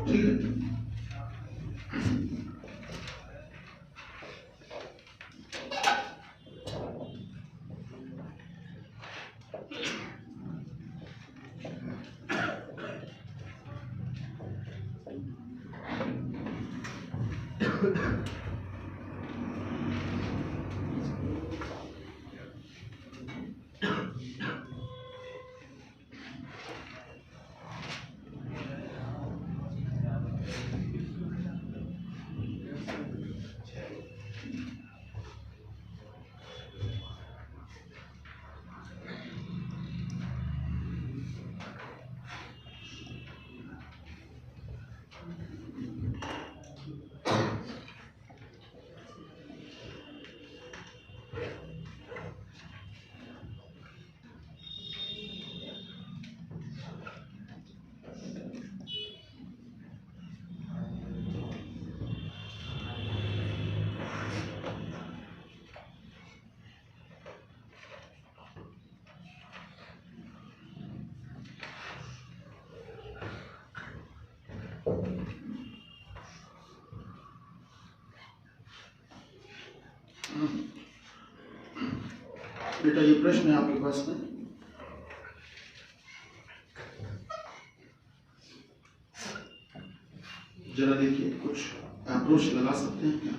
ठीक है। बेटा ये प्रश्न है आपके पास में, जरा देखिए कुछ अप्रोच लगा सकते हैं क्या?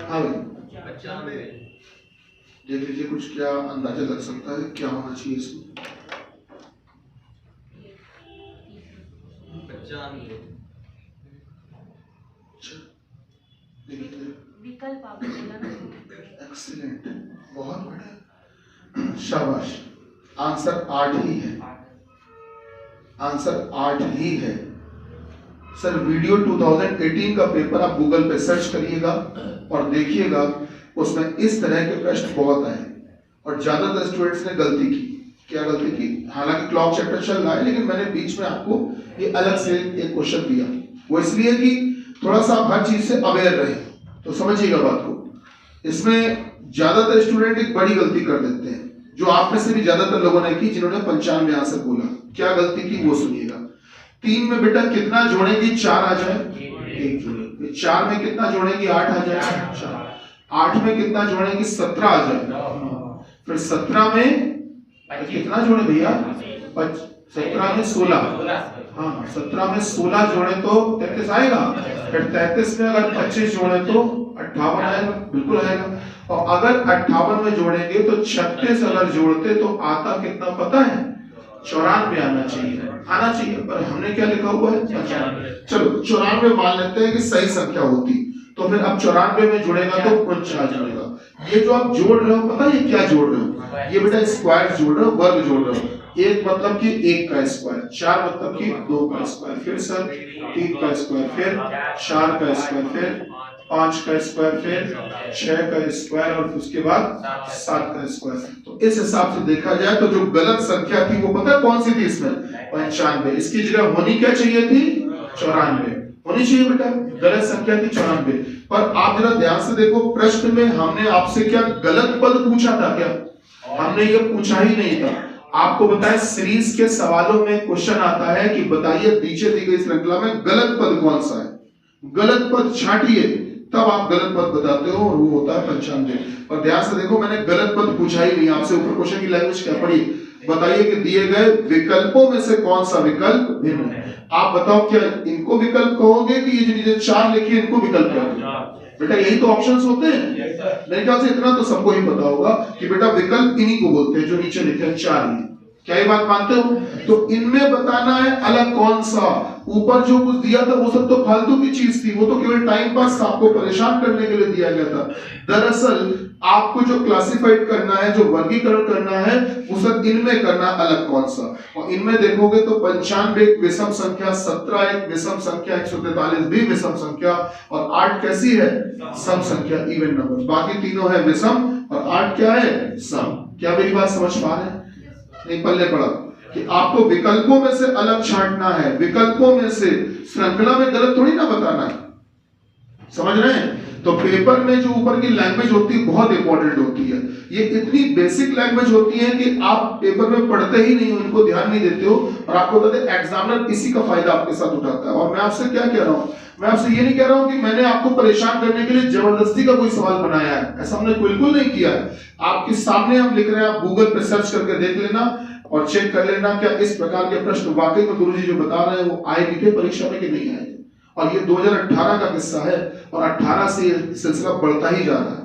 हाँ भाई देख लीजिए कुछ क्या अंदाजा लग सकता है क्या होना चाहिए इसमें? एक्सीलेंट, बहुत बढ़िया, शाबाश। आंसर 8 ही है, आंसर 8 ही है सर। वीडियो 2018 का पेपर आप गूगल पे सर्च करिएगा और देखिएगा, उसमें इस तरह के प्रश्न बहुत आए और ज्यादातर स्टूडेंट्स ने गलती की। क्या गलती की? हालांकि क्लॉक चैप्टर चल रहा है, लेकिन मैंने बीच में आपको ये अलग से एक क्वेश्चन दिया, वो इसलिए कि थोड़ा सा आप हर चीज से अवेयर रहे, तो समझिएगा बात को। इसमें ज्यादातर स्टूडेंट एक बड़ी गलती कर देते हैं, जो आप में से भी ज्यादातर लोगों ने की, जिन्होंने 95 आंसर बोला। क्या गलती की वो सुनिएगा। 3 में बेटा कितना जोड़ेंगे 4 आ जाए? 1 जोड़ेंगे। 4 में कितना जोड़ेंगे 8 आ जाए? 4। 8 में कितना जोड़ेंगे 17 आ जाए। फिर 17 में कितना जोड़े भैया? 17 में 16। हाँ 17 में 16 जोड़े तो 33 आएगा। फिर 33 में अगर 25 जोड़े तो 58 आएगा, बिल्कुल आएगा। और अगर 58 में जोड़ेंगे तो 36 अगर जोड़ते तो आता कितना पता है? 94 आना चाहिए, पर हमने क्या लिखा हुआ है? 95। चलो 94 मान लेते हैं कि सही संख्या होती, तो फिर अब 94 में जुड़ेगा तो 49 जुड़ेगा। ये जो आप जोड़ रहे हो, पता है ये क्या जोड़ रहे हो? ये बेटा स्क्वायर जोड़ रहे हो, वर्ग जोड़ रहे हो। 1 मतलब कि 1 का स्क्वायर, 4 मतलब कि 2 का स्क्वायर, फिर सर 3 का स्क्वायर, फिर 4 का स्क्वायर, फिर 5 का स्क्वायर, फिर 6 का स्क्वायर और उसके बाद 7 का स्क्वायर। तो इस हिसाब से देखा जाए तो जो गलत संख्या थी वो पता है कौन सी थी इसमें? 95। इसकी जगह होनी क्या चाहिए थी? 94 होनी चाहिए बेटा। गलत संख्या थी 94। पर आप जरा ध्यान से देखो, प्रश्न में हमने आपसे क्या गलत पद पूछा था? क्या हमने ये पूछा ही नहीं था। आपको बताएं सीरीज के सवालों में क्वेश्चन आता है कि बताइए नीचे दी गई श्रृंखला में गलत पद कौन सा है। गलत पद छांटिए, तब आप गलत पद बताते हो, और वो होता है 95। और ध्यान से देखो, मैंने गलत पद पूछा ही नहीं आपसे। ऊपर क्वेश्चन की लैंग्वेज क्या पढ़ी? बताइए कि दिए गए विकल्पों में से कौन सा विकल्प भिन्न है। आप बताओ, क्या इनको विकल्प कहोगे कि ये जो नीचे 4 लिखी इनको विकल्प कहोगे? बेटा यही तो ऑप्शंस होते हैं। मेरे ख्याल से इतना तो सबको ही पता होगा कि बेटा विकल्प इन्हीं को बोलते हैं जो नीचे लिखे हैं 4 ही। क्या ये बात मानते हो? तो इनमें बताना है अलग कौन सा। ऊपर जो कुछ दिया था वो सब तो फालतू की चीज थी, वो तो केवल टाइम पास आपको परेशान करने के लिए दिया गया था। दरअसल आपको जो क्लासिफाइड करना है, जो वर्गीकरण करना है, वो सब इनमें करना अलग कौन सा। और इनमें देखोगे तो 95 एक विषम संख्या, 17 एक विषम संख्या, 143 भी विषम संख्या, और 8 कैसी है? सम संख्या, इवन नंबर। बाकी तीनों है विषम और 8 क्या है? सम। क्या मेरी बात समझ पा रहे हैं? नहीं पल्ले पड़ा कि आपको विकल्पों में से अलग छांटना है, विकल्पों में से, श्रृंखला में गलत थोड़ी ना बताना है, समझ रहे हैं? तो पेपर में जो ऊपर की लैंग्वेज होती है बहुत इंपॉर्टेंट होती है। ये इतनी बेसिक लैंग्वेज होती है कि आप पेपर में पढ़ते ही नहीं हो, इनको ध्यान नहीं देते हो, और आपको बता दें एग्जामिनर इसी का फायदा आपके साथ उठाता है। और मैं आपसे क्या कह रहा हूं, मैं आपसे ये नहीं कह रहा हूं कि मैंने आपको परेशान करने के लिए जबरदस्ती का कोई सवाल बनाया है, ऐसा हमने बिल्कुल नहीं किया है। आपके सामने हम लिख रहे हैं, आप गूगल पे सर्च करके देख लेना और चेक कर लेना क्या इस प्रकार के प्रश्न वाकई में गुरुजी जो बता रहे हैं वो आए लिखे परीक्षा में कि नहीं आए। और ये 2018 का किस्सा है और 18 से ये सिलसिला बढ़ता ही जा रहा है।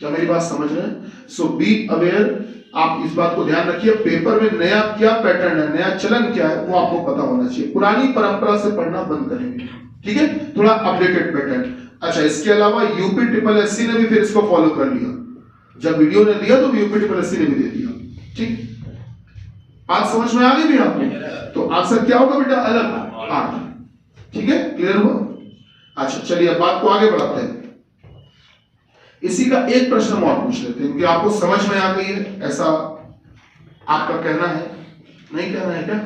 क्या मेरी बात समझ रहे हैं? सो बी अवेयर, आप इस बात को ध्यान रखिए। पेपर में नया क्या पैटर्न है, नया चलन क्या है, वो आपको पता होना चाहिए। पुरानी परंपरा से पढ़ना बंद करेंगे, ठीक है? थोड़ा अपडेटेड पैटर्न। अच्छा, इसके अलावा यूपी ट्रिपल एससी ने भी फिर इसको फॉलो कर लिया। जब वीडियो ने दिया तो यूपी ट्रिपल एससी ने भी दे दिया। ठीक, बात समझ में आ गई भी आपको? तो आंसर क्या होगा बेटा? अलग 8। ठीक है, क्लियर हुआ? अच्छा चलिए अब बात को आगे बढ़ाते हैं। इसी का एक प्रश्न हम और पूछ लेते हैं क्योंकि आपको समझ में आ गई है, ऐसा आपका कहना है? नहीं कहना है क्या?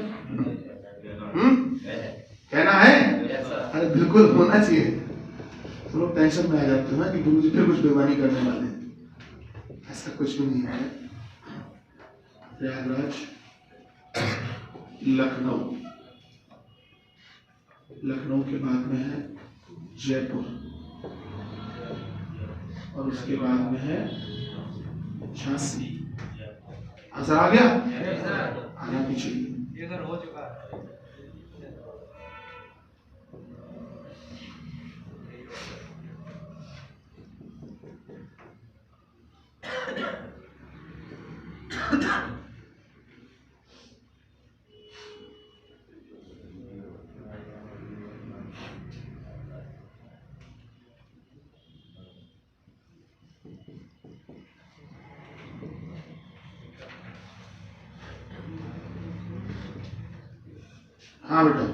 कहना है? अरे बिल्कुल होना चाहिए। तो लोग टेंशन में आ जाते हैं कि गुरुजी फिर कुछ बेईमानी करने वाले हैं। ऐसा कुछ भी नहीं है। प्रयागराज, लखनऊ, लखनऊ के बाद में है जयपुर, और उसके बाद में है झांसी। आंसर आ गया? आना भी चाहिए। हो चुका है। हाँ बेटा,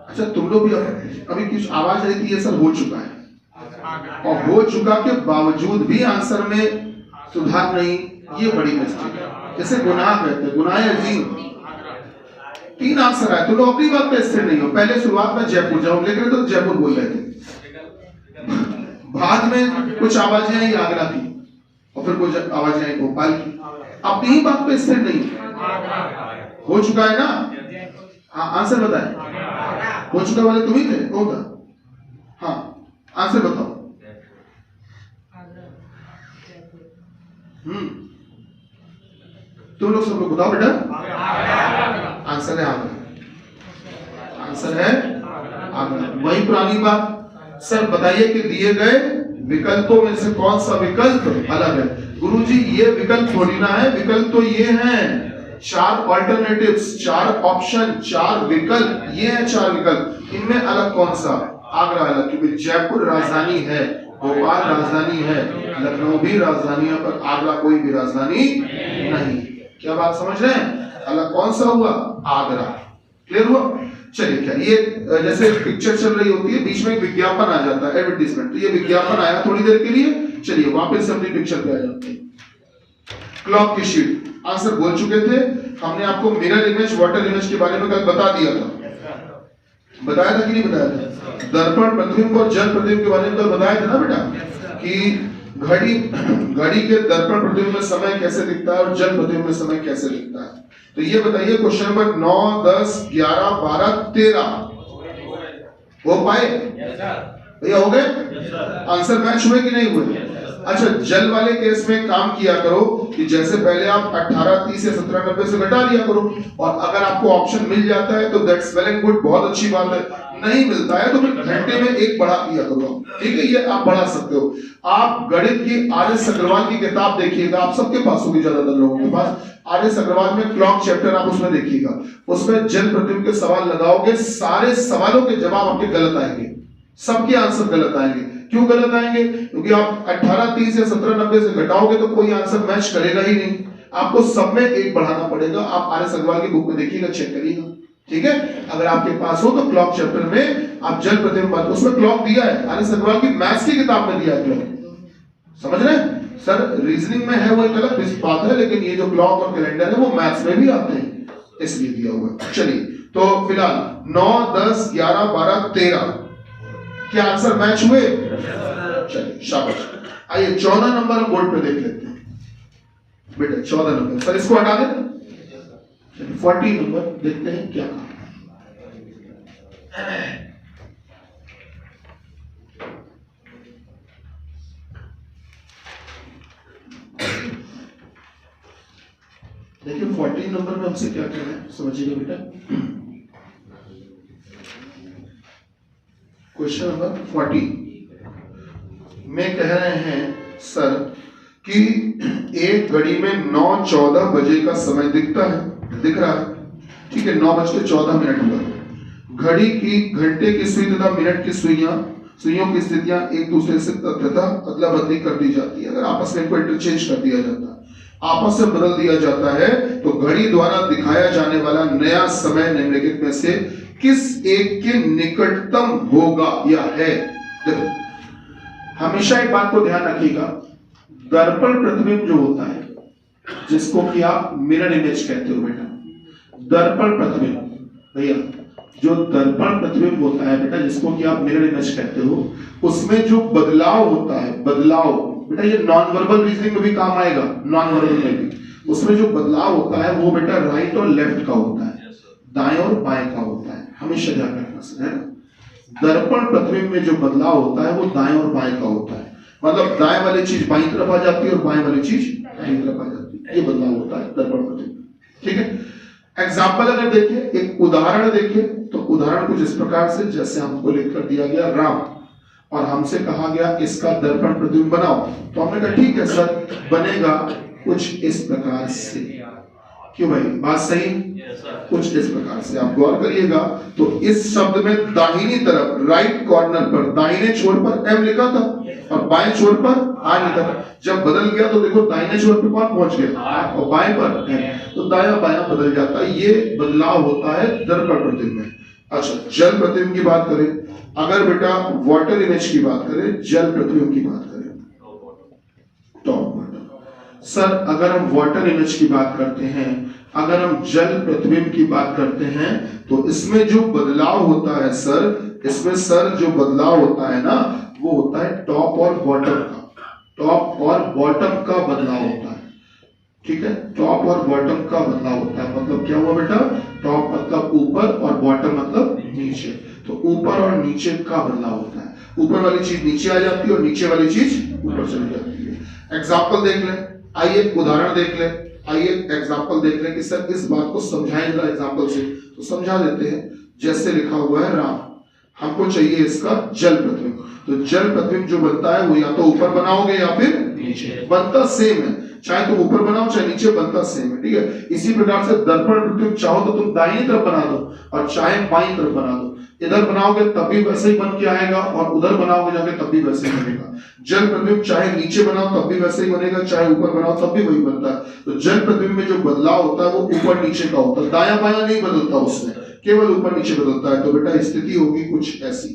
अच्छा तुम लोग भी अभी कुछ आवाज आई थी, ये सब हो चुका है, और हो चुका के बावजूद भी आंसर में सुधार नहीं, ये बड़ी मिस्टेक है। जैसे गुनाह कहते हैं, गुनाह अजीम। 3 आंसर आए, तुम लोग अपनी बात पे स्थिर नहीं हो। पहले शुरुआत में जयपुर जब लिख रहे तो जयपुर बोल रहे थे, बाद में कुछ आवाजें आई आगरा की, और फिर कुछ आवाजें आई भोपाल की। अपनी ही बात पे स्थिर नहीं। हो चुका है ना? हाँ आंसर बताए। हो चुका वाले तुम ही थे, कौन था? हाँ आंसर बताओ। तुम लोग सब लोग बताओ बेटा। आंसर है आगरा। आंसर है आगरा। वही पुरानी बात। सर बताइए कि दिए गए विकल्पों में से कौन सा विकल्प अलग है? गुरुजी ये विकल्प थोड़ी ना है, विकल्प तो ये हैं 4 ऑल्टरनेटिव्स, 4 ऑप्शन, 4 विकल्प, ये है 4 विकल्प। इनमें अलग कौन सा? आगरा अलग, क्योंकि जयपुर राजधानी है, भोपाल राजधानी है, लखनऊ भी राजधानी है, पर आगरा कोई भी राजधानी नहीं। क्या बात समझ रहे हैं? अलग कौन सा हुआ? आगरा। क्लियर हुआ? चलिए, क्या ये जैसे पिक्चर चल रही होती है, बीच में एक विज्ञापन आ जाता है, एडवर्टाइजमेंट, तो ये विज्ञापन आया थोड़ी देर के लिए। चलिए वापस अपनी पिक्चर पे आ जाते हैं। क्लॉक की शीट, आंसर बोल चुके थे हमने। आपको मिरर इमेज, वाटर इमेज के बारे में कल बता दिया था, बताया था कि नहीं बताया था? दर्पण प्रतिबिंब और जल प्रतिबिंब के बारे में कल बताया था ना बेटा, कि घड़ी के दर्पण प्रतिबिंब में समय कैसे दिखता है और जल प्रतिबिंब में समय कैसे दिखता है। तो ये बताइए क्वेश्चन नंबर 9, 10, 11, 12, 13 हो पाए भैया? हो गए? आंसर मैच हुए कि नहीं हुए? अच्छा, जल वाले केस में काम किया करो कि जैसे पहले आप 18:30 या 17:90 से घटा लिया करो, और अगर आपको ऑप्शन मिल जाता है तो दैट्स वेल एंड गुड, बहुत अच्छी बात है। नहीं मिलता है तो फिर घंटे में एक बढ़ा दिया करो, ठीक है, ये आप बढ़ा सकते हो। आप गणित की RS अग्रवाल की किताब देखिएगा, आप सबके पास होगी, ज्यादातर लोगों के पास। RS अग्रवाल में क्लॉक चैप्टर आप उसमें देखिएगा, उसमें जल प्रतिबिंब के सवाल लगाओगे, सारे सवालों के जवाब आपके गलत आएंगे, सबके आंसर गलत आएंगे। क्यों गलत आएंगे? क्योंकि आप 18:30 या 17:90 से घटाओगे तो कोई आंसर मैच करेगा ही नहीं, आपको सब में एक बढ़ाना पड़ेगा। आप RS अग्रवाल की बुक में देखिएगा, चेक करिएगा, ठीक है। अगर आपके पास हो तो क्लॉक चैप्टर में आप जल प्रतिबिंब, उसमें क्लॉक दिया है, RS अग्रवाल की मैथ्स की किताब में दिया है क्लॉक, समझ रहे हैं सर? रीजनिंग में है वो एक अलग बात है, लेकिन ये जो क्लॉक और कैलेंडर है वो मैथ्स में भी आते हैं, इसलिए दिया हुआ है। चलिए, तो फिलहाल 9, 10, 11, 12, 13 क्या आंसर मैच हुए? चलिए, शाबाश। आइए 14 नंबर हम बोर्ड पे देख लेते हैं बेटा, 14 नंबर सर, इसको हटा दें। 40 नंबर देखते हैं क्या कहा। देखिए 14 नंबर में हमसे क्या कहना है, समझिएगा बेटा। क्वेश्चन नंबर 40 में कह रहे हैं सर कि एक घड़ी में 9:14 बजे का समय दिखता है, दिख रहा है, ठीक है, 9:14 हुआ। घड़ी की घंटे की सुई तथा मिनट की सुइयों की स्थितियां एक दूसरे से तथा अदला बदली कर दी जाती है। अगर आपस में इनको इंटरचेंज कर दिया जाता है, आपस में बदल दिया जाता है, तो घड़ी द्वारा दिखाया जाने वाला नया समय निम्नलिखित में से किस एक के निकटतम होगा या है? देखो, हमेशा एक बात को ध्यान रखिएगा, दर्पण प्रतिबिंब जो होता है, जिसको कि आप मिरर इमेज कहते हो बेटा, दर्पण प्रतिबिंब, भैया जो दर्पण प्रतिबिंब होता है बेटा, जिसको कि आप मिरर इमेज कहते हो, उसमें जो बदलाव होता है, बदलाव बेटा ये नॉन वर्बल रीजनिंग में भी काम आएगा, नॉन वर्बल में भी उसमें जो बदलाव होता है वो बेटा राइट और लेफ्ट का होता है, दाएं और बाएं का होता है, हमेशा ध्यान रखना है। दर्पण प्रतिबिंब में जो बदलाव होता है वो दाएं और बाएं का होता है, मतलब दाएं वाली चीज बाईं तरफ आ जाती है और बाएं वाली चीज दाईं तरफ आ जाती है, ये बदलाव होता है दर्पण प्रतिबिंब, ठीक है। एग्जाम्पल अगर देखिए, एक उदाहरण देखिए, तो उदाहरण कुछ इस प्रकार से, जैसे हमको लिख कर दिया गया राम, और हमसे कहा गया इसका दर्पण प्रतिबिंब बनाओ, तो हमने कहा ठीक है सर, बनेगा कुछ इस प्रकार से। क्यों भाई, बात सही? कुछ इस प्रकार से आप गौर करिएगा, तो इस शब्द में दाहिनी तरफ राइट कॉर्नर पर दाहिने छोर पर एम लिखा था और बाएं छोर पर आर लिखा था। जब बदल गया तो देखो दाहिने छोर पर कौन पहुंच गया, और बाएं पर है, तो दायां बायां बदल जाता है, ये बदलाव होता है दर्पण प्रतिबिंब में। अच्छा, जल प्रतिबिंब की बात करें, अगर बेटा वाटर इमेज की बात करें, जल प्रतिबिंब की बात करें, टॉप वाटर सर, अगर हम वाटर इमेज की बात करते हैं, अगर हम जल प्रतिबिंब की बात करते हैं, तो इसमें जो बदलाव होता है सर, इसमें सर जो बदलाव होता है ना, वो होता है टॉप और बॉटम का, टॉप और बॉटम का बदलाव होता है, ठीक है, टॉप और बॉटम का बदलाव होता है। मतलब क्या हुआ बेटा, टॉप मतलब ऊपर और बॉटम मतलब नीचे, तो ऊपर और नीचे का बदलाव होता है, ऊपर वाली चीज नीचे आ जाती है और नीचे वाली चीज ऊपर चली जाती है। एग्जाम्पल देख लें, आइए उदाहरण देख लें, आइए एग्जाम्पल देख लें कि सर इस बात को समझाएं जरा एग्जाम्पल से, तो समझा देते हैं। जैसे लिखा हुआ है राम, हमको चाहिए इसका जल प्रतिबिंब, तो जल प्रतिबिंब जो बनता है वो या तो ऊपर बनाओगे या फिर नीचे, बनता सेम है, चाहे तुम ऊपर बनाओ चाहे नीचे, बनता सेम है, ठीक है। इसी प्रकार से दर्पण प्रतिबिंब चाहो तो तुम दाहिनी तरफ बना दो और चाहे बाईं तरफ बना दो, इधर बनाओगे तब भी वैसे ही बन के आएगा और उधर बनाओगे जाके तब भी वैसे ही बनेगा। जल प्रतिबिंब चाहे नीचे बनाओ तब भी वैसे ही बनेगा, चाहे ऊपर बनाओ तब भी वही बनता है। तो जल प्रतिबिंब में जो बदलाव होता है वो ऊपर नीचे का होता है, दायां बायां नहीं बदलता, उसमें केवल ऊपर नीचे बदलता है। तो बेटा स्थिति होगी कुछ ऐसी,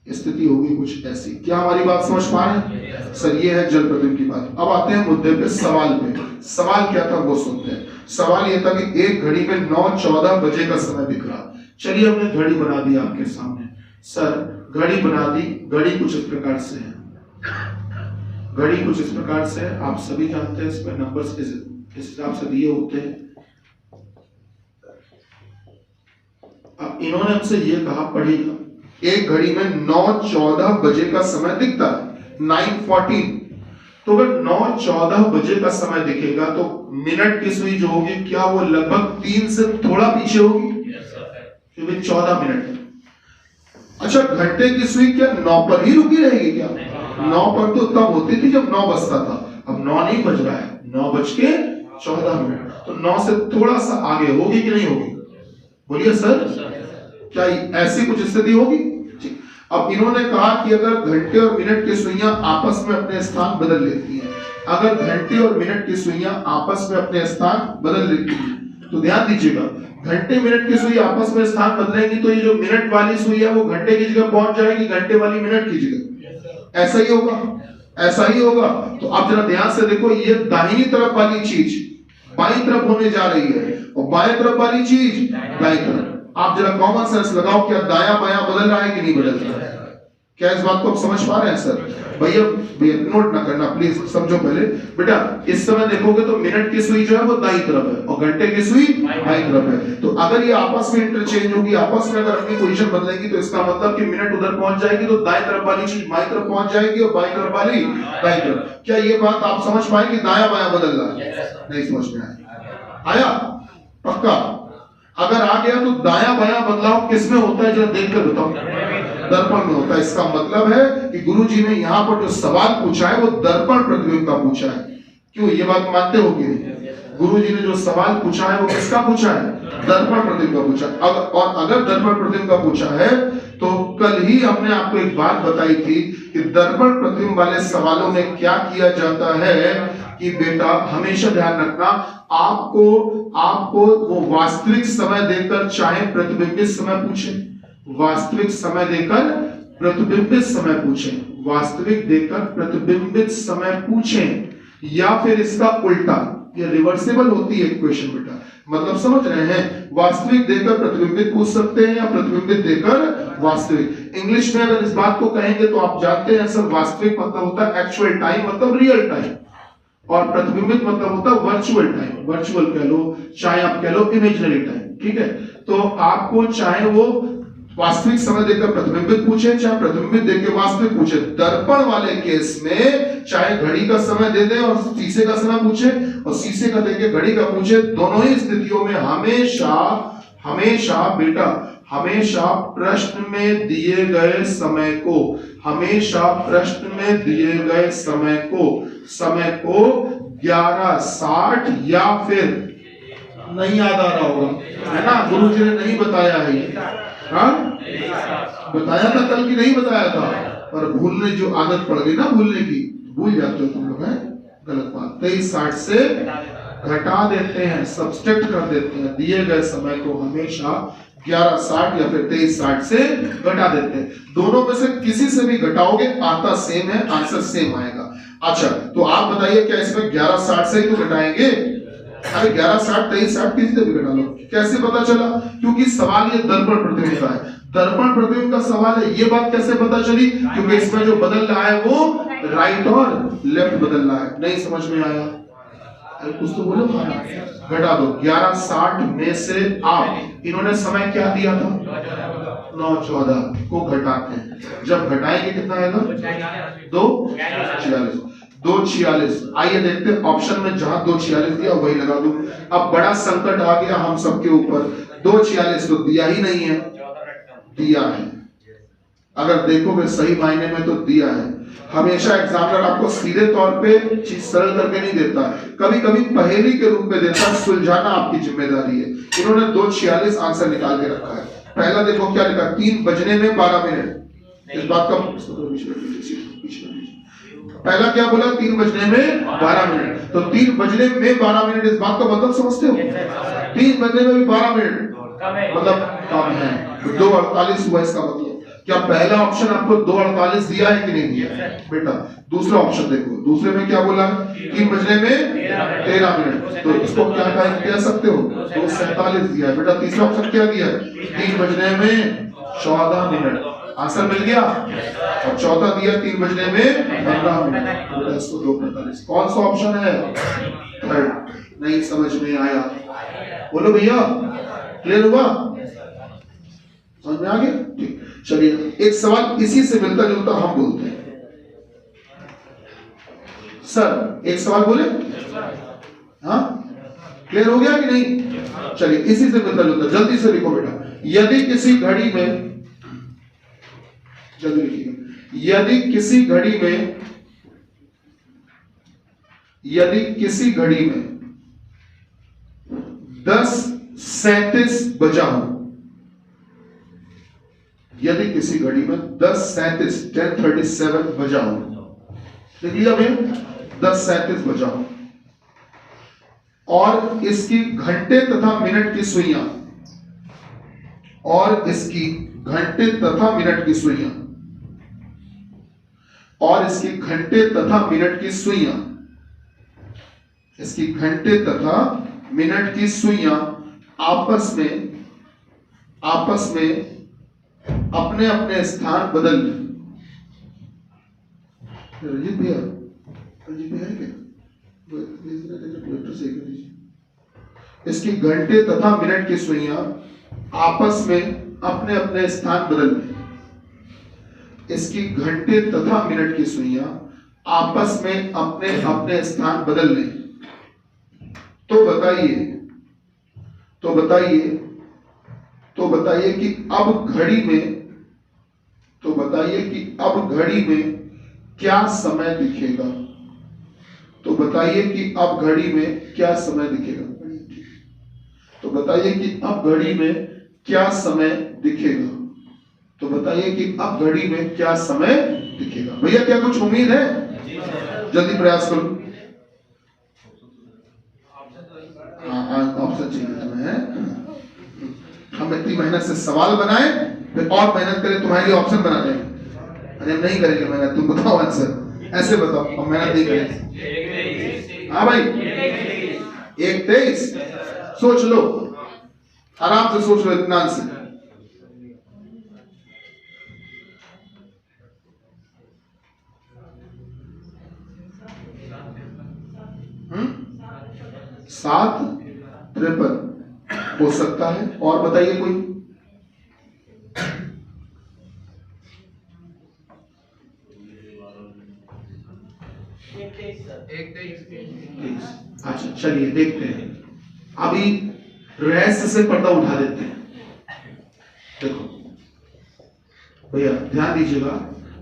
स्थिति होगी कुछ ऐसी। क्या हमारी बात समझ पा रहे हैं सर? ये है जल प्रतिबिंब की बात। अब आते हैं मुद्दे पे, सवाल पे। सवाल क्या था वो सुनते हैं। सवाल ये था कि एक घड़ी में 9:14 बजे का समय दिख रहा। चलिए हमने घड़ी बना दी आपके सामने, सर घड़ी बना दी, घड़ी कुछ इस प्रकार से है, घड़ी कुछ इस प्रकार से है, आप सभी जानते हैं इसमें नंबर्स इस हिसाब से दिए होते हैं। अब इन्होंने हमसे ये कहा, पढ़िएगा, एक घड़ी में 9:14 बजे का समय दिखता है, 9:14, तो अगर 9:14 बजे का समय दिखेगा तो मिनट की सुई जो होगी क्या वो लगभग 3 से थोड़ा पीछे होगी, क्योंकि 14 मिनट। अच्छा, घंटे की सुई क्या 9 पर ही रुकी रहेगी क्या? 9 पर तो तब होती थी जब 9 बजता था, अब 9 नहीं बज रहा है, 9:14, तो 9 से थोड़ा सा आगे होगी कि नहीं होगी? बोलिए सर, क्या ऐसी कुछ स्थिति होगी? अब इन्होंने कहा कि अगर घंटे और मिनट की सुइयां आपस में अपने स्थान बदल लेती हैं, अगर घंटे और मिनट की सुइयां आपस में अपने स्थान बदल लेती हैं, तो ध्यान दीजिएगा, घंटे मिनट की सुई आपस में स्थान बदलेंगी तो ये जो मिनट वाली सुई है वो घंटे की जगह पहुंच जाएगी, घंटे वाली मिनट की जगह। ऐसा ही होगा, ऐसा ही होगा। तो आप जरा ध्यान से देखो, ये दाहिनी तरफ वाली चीज बाईं तरफ होने जा रही है और बाएं तरफ वाली चीज दाईं तरफ। आप जरा कॉमन सेंस लगाओ, क्या दायां बायां बदल रहा है कि नहीं बदल रहा है? क्या इस बात को आप समझ पा रहे हैं सर? भैया नोट ना करना प्लीज, समझो पहले बेटा। इस समय देखोगे तो मिनट की सुई जो है वो दाईं तरफ है और घंटे की सुई बाईं तरफ है। तो अगर ये आपस में इंटरचेंज होगी, आपस में अगर अपनी पोजीशन बदलेंगी तो इसका मतलब कि मिनट उधर पहुंच जाएगी तो दाएं तरफ वाली चीज बाईं तरफ पहुंच जाएगी और बाईं तरफ वाली दाईं तरफ। क्या ये बात आप समझ पाएंगे? दायां बायां बदल रहा है, नहीं समझ में आया? पक्का? अगर आ गया तो दायां बायां बदलाव किस में होता है जरा देखकर बताओ। दर्पण में होता है। इसका मतलब है कि गुरुजी ने यहाँ पर जो सवाल पूछा है वो दर्पण प्रतिबिंब का पूछा है। क्यों, ये बात मानते हो कि नहीं? गुरुजी ने जो सवाल पूछा है वो किसका पूछा है? दर्पण प्रतिबिंब का पूछा। और अगर दर्पण प्रतिबिंब का पूछा है तो कल ही हमने आपको एक बात बताई थी कि दर्पण प्रतिबिंब वाले सवालों में क्या किया जाता है कि बेटा हमेशा ध्यान रखना, आपको वो वास्तविक समय देकर चाहे प्रतिबिंबित समय पूछे, वास्तविक समय देकर प्रतिबिंबित समय पूछें, वास्तविक देकर प्रतिबिंबित समय पूछें, या फिर इसका उल्टा, ये रिवर्सिबल होती है इक्वेशन बेटा। मतलब समझ रहे हैं? वास्तविक देकर प्रतिबिंबित पूछ सकते हैं या प्रतिबिंबित देकर वास्तविक। इंग्लिश में अगर इस बात को कहेंगे तो आप जानते हैं सर, वास्तविक मतलब होता है एक्चुअल टाइम, मतलब रियल टाइम, और प्रतिबिंबित मतलब होता है वर्चुअल टाइम। वर्चुअल कह लो, चाहे आप कह लो इमेजिनरी टाइम, ठीक है? तो आपको चाहे वो वास्तविक समय देकर प्रतिबिंबित पूछे, चाहे प्रतिबिंबित देकर वास्तविक पूछे। दर्पण वाले केस में चाहे घड़ी का समय दे दे और शीशे का समय पूछे और शीशे का देके घड़ी का पूछे, दोनों ही स्थितियों में हमेशा बेटा प्रश्न में दिए गए समय को, हमेशा प्रश्न में दिए गए समय को 11:60 या फिर नहीं याद आ रहा होगा, है ना? गुरुजी ने नहीं बताया है ये, हाँ बताया था कल की नहीं बताया था, पर भूलने जो आदत पड़ गई ना भूलने की, भूल जाते हो तुम लोग, है गलत बात। 23:60 से घटा देते हैं, सब्सट्रैक्ट कर देते हैं, दिए गए समय को हमेशा 11:60 या फिर 23:60 से घटा देते हैं। दोनों में से किसी से भी घटाओगे आता सेम है, आंसर सेम आएगा। अच्छा, तो आप बताइए क्या इसमें 11:60 से ही तो घटाएंगे? अरे 11:60 23:60 किसी से भी घटा लो। कैसे पता चला? क्योंकि सवाल ये दर्पण प्रतिबिंब का है, दर्पण प्रतिबिंब का सवाल है। ये बात कैसे पता चली? क्योंकि इसमें जो बदल रहा है वो राइट और लेफ्ट बदल रहा है। नहीं समझ में आया? अरे कुछ तो बोलो। घटा दो 11:60 में से आप, इन्होंने समय क्या दिया था? 9:14 को घटाते हैं। जब घटाएंगे कितना आएगा? 2:46। 2:46। आइए देखते हैं ऑप्शन में जहां 2:46 दिया वही लगा दूं। अब बड़ा संकट आ गया हम सबके ऊपर, 2:46 तो दिया ही नहीं है। दिया है, अगर देखोगे सही मायने में तो दिया है। हमेशा एग्जामिनर आपको सीधे तौर पे चीज सरल करके नहीं देता, कभी कभी पहेली के रूप में देता, सुलझाना आपकी जिम्मेदारी है। इन्होंने 2:46 आंसर निकाल के रखा है। पहला देखो क्या लिखा, 3 बजने में 12 मिनट। इस बात का पहला क्या बोला? 3 बजने में 12 मिनट। तो 3 बजने में 12 मिनट, इस बात का मतलब समझते हो? 3 बजने में भी 12 मिनट मतलब कम है, 2:48 हुआ इसका मतलब। क्या पहला ऑप्शन आपको 2:48 दिया है कि नहीं दिया बेटा? दूसरा ऑप्शन देखो, दूसरे में क्या बोला? 3 बजने में 13 मिनट, तो इसको क्या कह सकते हो? 2:47 दिया है बेटा। तीसरा ऑप्शन क्या दिया है? 3 बजने में 14 मिनट। आंसर मिल गया। और चौथा दिया 3 बजने में 15 मिनट, तो इसको 2:45। कौन सा ऑप्शन है? थर्ड। नहीं समझ में आया? बोलो भैया, क्लियर हुआ? समझ में आ गया? ठीक, चलिए एक सवाल इसी से मिलता जुलता हम बोलते हैं। सर एक सवाल बोले? हाँ, क्लियर हो गया कि नहीं? चलिए इसी से मतलब होता, जल्दी से लिखो बेटा। यदि किसी घड़ी में, जल्दी लिखिएगा, यदि किसी घड़ी में, यदि किसी घड़ी में 10:37 बजा हो, यदि किसी घड़ी में 10:37 बजा हो, देख लिया भैया, 10:37 बजा हो, और इसकी घंटे तथा मिनट की सुइयां, और इसकी घंटे तथा मिनट की सुइयां, और इसकी घंटे तथा मिनट की सुइयां, इसकी घंटे तथा मिनट की सुइयां आपस में अपने अपने स्थान बदल लें। रंजीत भैया, रंजीत भैया है क्या? इसकी घंटे तथा मिनट की सुइयां आपस में अपने अपने स्थान बदल लें। इसकी घंटे तथा मिनट की सुइयां आपस में अपने अपने स्थान बदल लें। तो बताइए कि अब घड़ी में, तो बताइए कि अब घड़ी में क्या समय दिखेगा? तो बताइए कि अब घड़ी में क्या समय दिखेगा? तो बताइए कि अब घड़ी में क्या समय दिखेगा? तो बताइए कि अब घड़ी में क्या समय दिखेगा? भैया क्या कुछ उम्मीद है? जल्दी प्रयास करो। हाँ, ऑप्शन चाहिए तुम्हें। हम इतनी मेहनत से सवाल बनाए, फिर और मेहनत करें तुम्हारे लिए ऑप्शन बना दें। अरे नहीं करेंगे मेहनत, तुम बताओ आंसर, ऐसे बताओ, हम मेहनत नहीं करेंगे। हाँ भाई, 1:23। सोच लो, आराम से सोच लो, इत्मीनान से। हम्म, 7:53 हो सकता है। और बताइए कोई? अच्छा चलिए देखते हैं, अभी रहस्य से पर्दा उठा देते हैं। देखो भैया ध्यान दीजिएगा,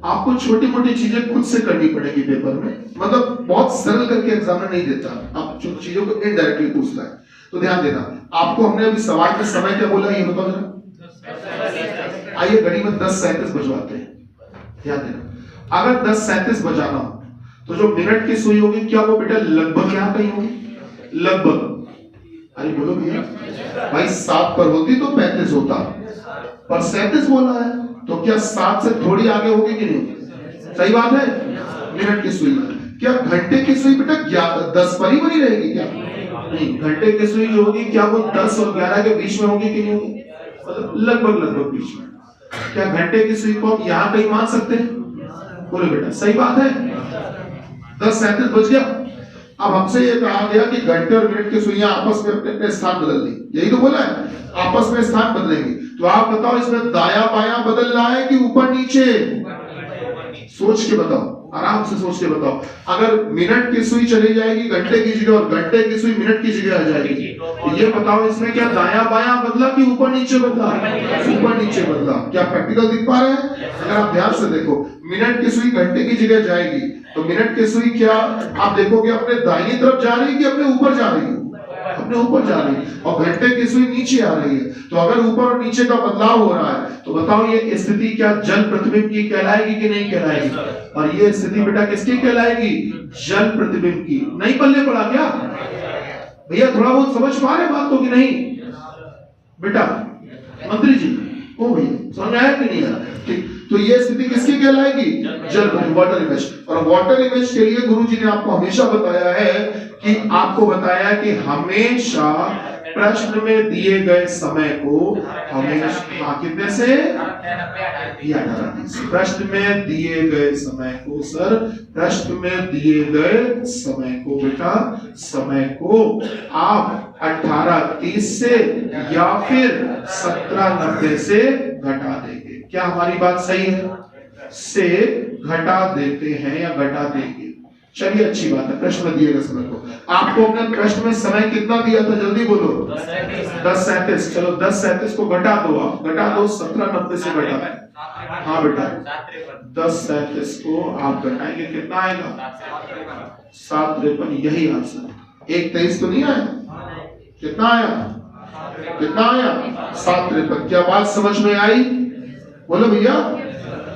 आपको छोटी मोटी चीजें खुद से करनी पड़ेगी पेपर में, मतलब बहुत सरल करके एग्जामिनर नहीं देता, आप चीजों को इनडायरेक्टली पूछता है। तो ध्यान देना, आपको हमने अभी सवाल का समय क्या बोला, ये बताओ जरा। आइए घड़ी में 10:37 बजवाते हैं। ध्यान देना, अगर 10:37 बजाना हो तो जो मिनट की सुई होगी क्या वो बेटा लगभग यहाँ कहीं होगी? लगभग। अरे बोलो भैया, भाई 7 पर होती तो 35 होता, पर 37 बोला है, तो क्या 7 से थोड़ी आगे होगी कि नहीं? सही बात है। मिनट की सुई, क्या घंटे की सुई बेटा 10 पर ही बनी रहेगी क्या? नहीं, घंटे की सुई जो होगी क्या वो 10 और 11 के बीच में होगी कि नहीं होगी? मतलब लगभग बीच में। क्या घंटे की सुई को हम यहाँ कहीं मान सकते हैं? बोलो बेटा, सही बात है। 10:37 बज गया। अब हमसे ये कहा गया कि घंटे और मिनट की सुइयां आपस में अपने स्थान बदल लें, यही तो बोला है, आपस में स्थान बदलेंगे। तो आप बताओ इसमें दाया बाया बदल रहा है कि ऊपर नीचे? सोच के बताओ, आराम से सोच के बताओ। अगर मिनट की सुई चली जाएगी घंटे की जगह और घंटे की सुई मिनट की जगह आ जाएगी, तो ये बताओ इसमें क्या दाया बाया बदला कि ऊपर नीचे बदला? ऊपर नीचे बदला। क्या प्रैक्टिकल दिख पा रहे हैं? अगर आप ध्यान से देखो, मिनट की सुई घंटे की जगह जाएगी तो मिनट की सुई क्या आप देखोगे अपने दाहिनी तरफ जा रही है कि अपने ऊपर जा रही है? अपने ऊपर जा रही है। और घंटे की सुई नीचे आ रही है। तो अगर ऊपर और नीचे का बदलाव हो रहा है तो बताओ ये स्थिति क्या जल प्रतिबिंब की कहलाएगी कि नहीं कहलाएगी? और ये स्थिति बेटा किसकी कहलाएगी? जल प्रतिबिंब की। नहीं पल्ले पड़ा क्या भैया? थोड़ा बहुत समझ पा रहे बात को कि नहीं बेटा? मंत्री जी, ओ भैया समझ आया कि नहीं आया? ठीक, तो ये स्थिति किसकी कहलाएगी? जल, वाटर इमेज। और वाटर इमेज के लिए गुरुजी ने आपको हमेशा बताया है कि आपको बताया कि हमेशा प्रश्न में दिए गए समय को हमेशा कितने से? प्रश्न में दिए गए समय को सर, प्रश्न में दिए गए समय को बेटा, समय को आप 18:30 से या फिर 17:90 से घटा देंगे। क्या हमारी बात सही है? से घटा देते हैं या घटा देंगे। चलिए अच्छी बात है, प्रश्न में दिएगा समय को। आपको अपने प्रश्न में समय कितना दिया था, जल्दी बोलो। 10:37। चलो 10:37 को घटा दो, आप घटा दो 17:90 से घटा। हाँ बेटा 10:37 को आप घटाएंगे कितना आएगा? 7:53। यही आंसर। 1:23 तो नहीं आया, कितना आया? कितना आया? 7:53। क्या बात समझ में आई? बोलो भैया।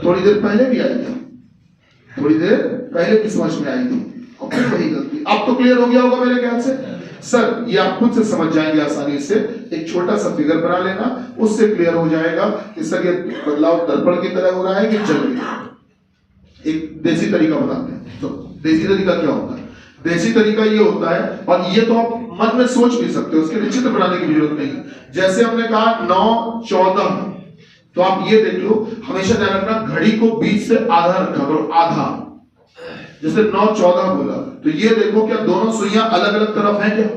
थोड़ी देर पहले भी आई थी, थोड़ी देर पहले भी समझ में आई थी, और फिर वही गलती। अब तो क्लियर हो गया होगा मेरे ख्याल से। सर ये आप खुद से समझ जाएंगे आसानी से। एक छोटा सा फिगर बना लेना, उससे क्लियर हो जाएगा कि सर ये बदलाव दर्पण की तरह हो रहा है कि जल की तरह। एक देसी तरीका बताते हैं। तो देसी तरीका क्या होता है? देसी तरीका ये होता है, और ये तो आप मन में सोच भी सकते हो, उसके लिए चित्र बनाने की जरूरत नहीं। जैसे हमने कहा 9:14, तो आप ये देख लो, हमेशा ध्यान रखना घड़ी को बीच से आधा रखा करो, आधा। जैसे 9:14 बोला, तो ये देखो क्या दोनों सुइयां अलग अलग तरफ हैं क्या?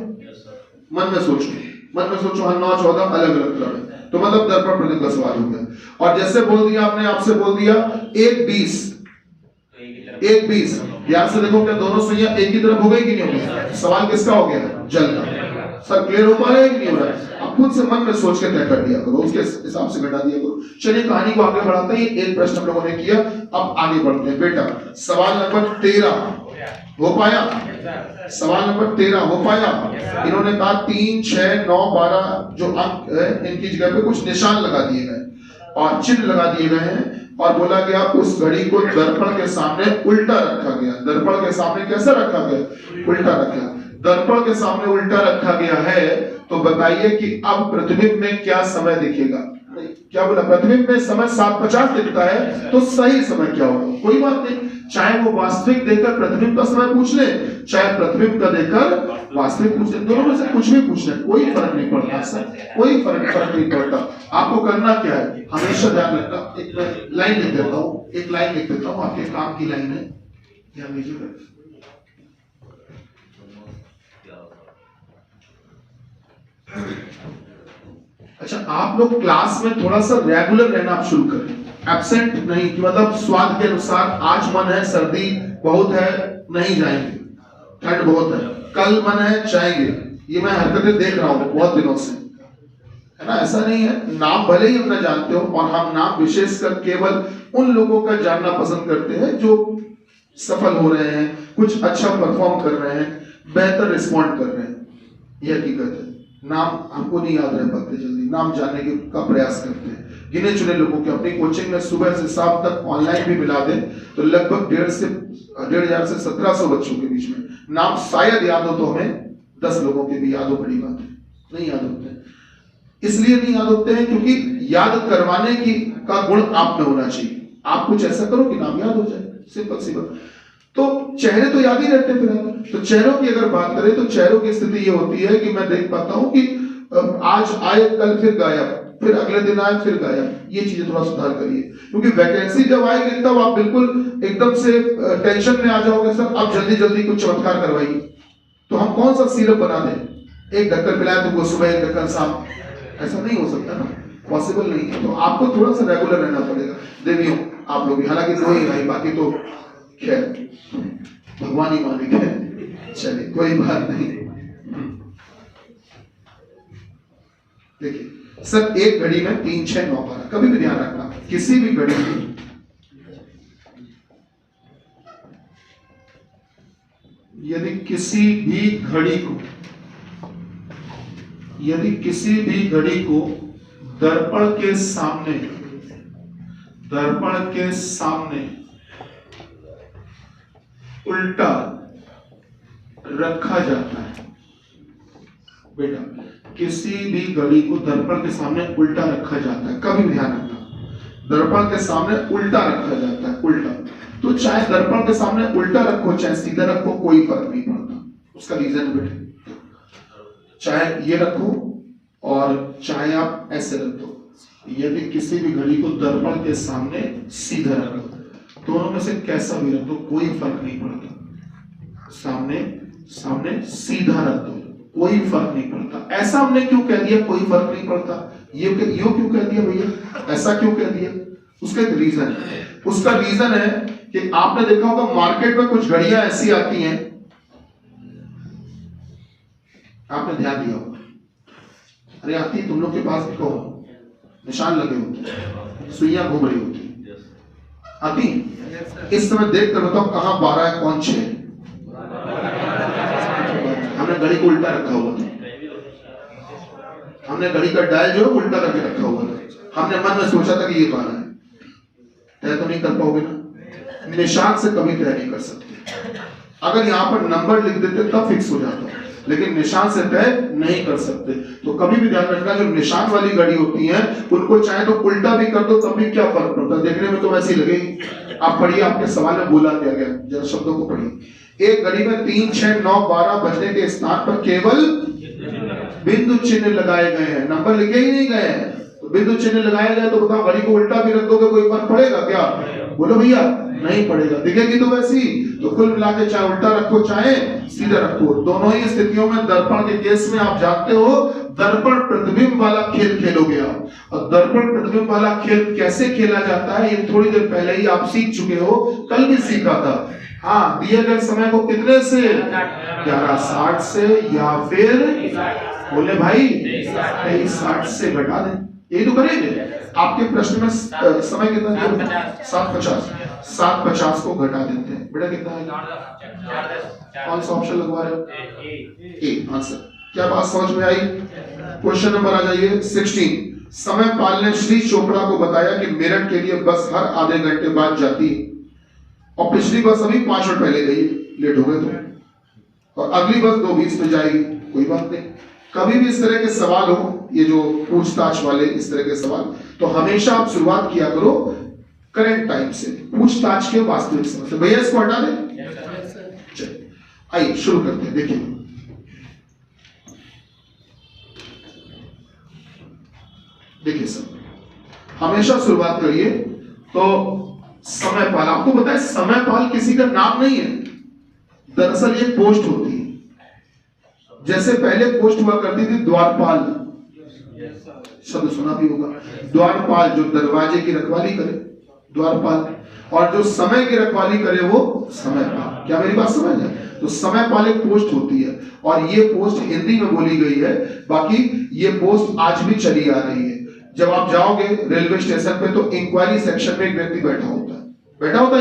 मन में सोचो, मन में सोचो। हाँ 9:14 अलग अलग तरफ है, तो मतलब दर्पण प्रतिबिंब का सवाल हो गया। और जैसे बोल दिया आपने, आपसे बोल दिया 1:20, 1:20, ध्यान से देखो क्या दोनों सुइयां एक ही तरफ हो गई कि नहीं हो गई? सवाल किसका हो गया? जल का। सर क्लियर हो पा रहा है कि नहीं हो रहा है? आप खुद से मन में सोच के तय कर दिया करो, उसके हिसाब से घटा दिया करो। चलिए कहानी को आगे बढ़ाते हैं। एक प्रश्न हम लोगों ने किया, अब आगे बढ़ते हैं। बेटा सवाल नंबर 13 हो पाया? सवाल नंबर 13 हो पाया? इन्होंने कहा 3, 6, 9, 12 जो अंक है इनकी जगह पे कुछ निशान लगा दिए गए और चिन्ह लगा दिए गए हैं, और बोला गया उस घड़ी को दर्पण के सामने उल्टा रखा गया। दर्पण के सामने कैसा रखा गया? उल्टा रखा। दर्पण के सामने उल्टा रखा गया है, तो बताइए कि अब प्रतिबिंब में क्या समय दिखेगा? क्या बोला? प्रतिबिंब में समय 7:50 दिखता है, तो सही समय क्या होगा? कोई बात नहीं, चाहे वो वास्तविक देकर प्रतिबिंब का समय पूछ ले, चाहे प्रतिबिंब का देकर वास्तविक पूछ ले, दोनों में से कुछ भी पूछ ले, कोई फर्क नहीं पड़ता सर, कोई फर्क नहीं पड़ता। आपको करना क्या है, हमेशा ध्यान रखना। एक लाइन लिख देता हूँ, एक लाइन लिख देता हूँ, आपके काम की लाइन है, ध्यान दीजिएगा। अच्छा, आप लोग क्लास में थोड़ा सा रेगुलर रहना आप शुरू करें, एब्सेंट नहीं, कि मतलब स्वाद के अनुसार आज मन है सर्दी बहुत है नहीं जाएंगे, ठंड बहुत है, कल मन है जाएंगे। ये मैं हरकतें देख रहा हूँ बहुत दिनों से, है ना? ऐसा नहीं है, नाम भले ही अपना जानते हो, और हम नाम विशेषकर केवल उन लोगों का जानना पसंद करते हैं जो सफल हो रहे हैं, कुछ अच्छा परफॉर्म कर रहे हैं, बेहतर रिस्पॉन्ड कर रहे हैं। यह हकीकत है। नाम हमको नहीं याद रह पाते जल्दी, नाम जानने का प्रयास करते हैं। गिने चुने लोगों के अपनी कोचिंग में सुबह से शाम तक ऑनलाइन भी मिला दें तो लगभग 1,500 से 1,700 बच्चों के बीच में नाम शायद याद हो, तो हमें 10 लोगों के भी याद हो, बड़ी बात है। नहीं याद होते, इसलिए नहीं याद होते हैं क्योंकि याद करवाने की का गुण आप में होना चाहिए। आप कुछ ऐसा करो कि नाम याद हो जाए, सिंपल सी बात। तो चेहरे तो याद ही रहते हैं। तो चेहरों की अगर बात करें तो चेहरों की स्थिति ये होती है कि मैं देख पाता हूं कि आज आए कल फिर गायब, फिर अगले दिन आए फिर गायब। ये चीजें थोड़ा सुधार करिए, क्योंकि वैकेंसी जब आएगी तब आप बिल्कुल एकदम से टेंशन में आ जाओगे, सर अब जल्दी जल्दी कुछ चमत्कार करवाइए। तो हम कौन सा सिरप बना दें, एक ढक्कन पिलाए तुमको सुबह, एक ढक्कन शाम, ऐसा नहीं हो सकता ना, पॉसिबल नहीं है। तो आपको थोड़ा सा रेगुलर रहना पड़ेगा। देवियों आप लोग भी, हालांकि दो ही भाई, बाकी तो खैर भगवान ही मालिक है, चलिए कोई बात नहीं। देखिए सर, एक घड़ी में 3, 6, 9, 12, कभी भी ध्यान रखना, किसी भी घड़ी में यदि किसी भी घड़ी को दर्पण के सामने उल्टा रखा जाता है, बेटा किसी भी घड़ी को दर्पण के सामने उल्टा रखा जाता है, कभी भी ध्यान रखना, दर्पण के सामने उल्टा रखा जाता है, उल्टा। तो चाहे दर्पण के सामने उल्टा रखो चाहे सीधा रखो, कोई फर्क नहीं पड़ता। उसका रीजन बेटे, चाहे ये रखो और चाहे आप ऐसे रख दो, यदि किसी भी घड़ी को दर्पण के सामने सीधा रख दो, दोनों में से कैसा भी रख दो कोई फर्क नहीं पड़ता। सामने सीधा रख दो, कोई फर्क नहीं पड़ता। ऐसा हमने क्यों कह दिया कोई फर्क नहीं पड़ता? ये क्यों कह दिया भैया, ऐसा क्यों कह दिया? उसका एक रीजन है। उसका रीजन है कि आपने देखा होगा मार्केट में कुछ घड़ियां ऐसी आती हैं, आपने ध्यान दिया होगा, अरे आती तुम लोग के पास देखो निशान लगे होते, सुइयां घूम रही होती, आती। इस समय देख कर बताओ कहां 12 है कौन 6 है। हमने घड़ी को उल्टा रखा हुआ था, हमने घड़ी का डायल जो है उल्टा करके रखा हुआ था, हमने मन में सोचा था कि ये 12 है। तय तो नहीं कर पाओगे ना, निशान से कभी तय नहीं कर सकते। अगर यहाँ पर नंबर लिख देते तब फिक्स हो जाता, लेकिन निशान से तय नहीं कर सकते। तो कभी भी ध्यान रखना, जो निशान वाली घड़ी होती है उनको चाहे तो उल्टा भी कर दो तब भी क्या फर्क पड़ता है, देखने में तो वैसी लगेगी। आप पढ़िए, आपके सवाल में बोला दिया गया, जरा शब्दों को पढ़िए। एक घड़ी में 3, 6, 9, 12 बजने के स्थान पर केवल बिंदु चिन्ह लगाए गए हैं, नंबर लिखे ही नहीं गए हैं। तो बिंदु चिन्ह लगाए गए तो बताओ घड़ी को उल्टा भी रख दोगे कोई फर्क पड़ेगा क्या? बोलो भैया, नहीं पड़ेगा, दिखेगी तो वैसी। तो कुल मिला के चाहे उल्टा रखो चाहे सीधा रखो, दोनों ही स्थितियों में दर्पण के केस में आप जानते हो दर्पण प्रतिबिंब वाला खेल खेलोगे आप। और दर्पण प्रतिबिंब वाला खेल कैसे खेला जाता है ये थोड़ी देर पहले ही आप सीख चुके हो, कल भी सीखा था। हाँ, दिए गए समय को कितने से 11:60 से या फिर बोले भाई 23:60 से घटा दें, यही तो करेंगे। आपके प्रश्न में समय कितना दिया? 7:50 को घटा देते हैं। बेटा कितना है? कौन सा ऑप्शन लगवा रहे हो? A answer. क्या बात समझ में आई? क्वेश्चन नंबर आ जाइए 16। समयपाल ने श्री चोपड़ा को बताया कि मेरठ के लिए बस हर आधे घंटे बाद जाती है और पिछली बस अभी 5 मिनट पहले गई, लेट हो गए तो, और अगली बस 2:20 पे जाएगी। कोई बात नहीं, कभी भी इस तरह के सवाल हो, ये जो पूछताछ वाले इस तरह के सवाल, तो हमेशा आप शुरुआत किया करो करंट टाइम से, पूछताछ के वास्तविक समय से। भैया इसको हटा दें, चलिए आइए शुरू करते हैं। देखिए देखिए सर, हमेशा शुरुआत करिए तो समयपाल। आपको पता है समयपाल किसी का नाम नहीं है, दरअसल ये पोस्ट होती है। जैसे पहले पोस्ट हुआ करती थी द्वारपाल, शब्द सुना भी होगा, द्वारपाल जो दरवाजे की रखवाली करे द्वारपाल, और जो समय की रखवाली करे वो समयपाल। क्या मेरी बात समझ है? तो समयपाल एक पोस्ट होती है और ये पोस्ट हिंदी में बोली गई है, बाकी ये पोस्ट आज भी चली आ रही है। जब आप जाओगे रेलवे स्टेशन पे तो इंक्वायरी सेक्शन में एक व्यक्ति बैठा होता है